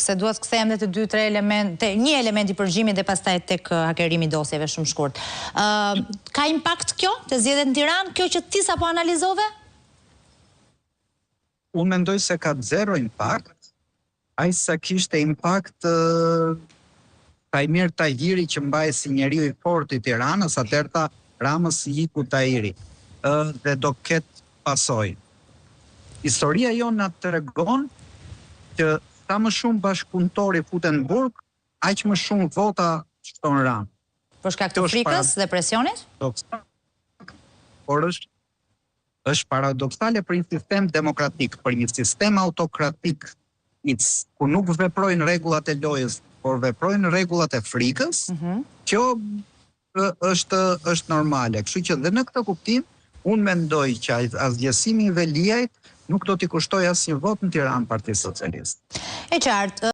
se duhet të kthehem edhe te 2-3 elemente, një element i përgjimit dhe pastaj tek hakerimi i dosjeve shumë shkurt. Ka impakt kjo te zgjedhjet në Tiranë, kjo që ti sapo analizove? Unë mendoj se ka zero impact, aq sa kishte impact Tajmir Tahiri që mbaj si njeriu i fortë i Tiranës, atëherë Ramës iku Tahiri. Dhe do ketë pasojë. Historia jonë na tregon që sa më shumë bashkëpunëtori futen në burg, aq më shumë vota shton Ramë. Për shkak të frikës dhe presionit? Por është paradoksale për një sistem demokratik, për një sistem autokratik, ku nuk veprojnë rregullat e lojës, por veprojnë rregullat e frikës, kjo është normale. Kështu që dhe në këtë kuptim, unë mendoj që asgjësimi i Veliajt nuk do t'i kushtoj asnjë vot në Tiranë Partisë Socialiste. E qartë.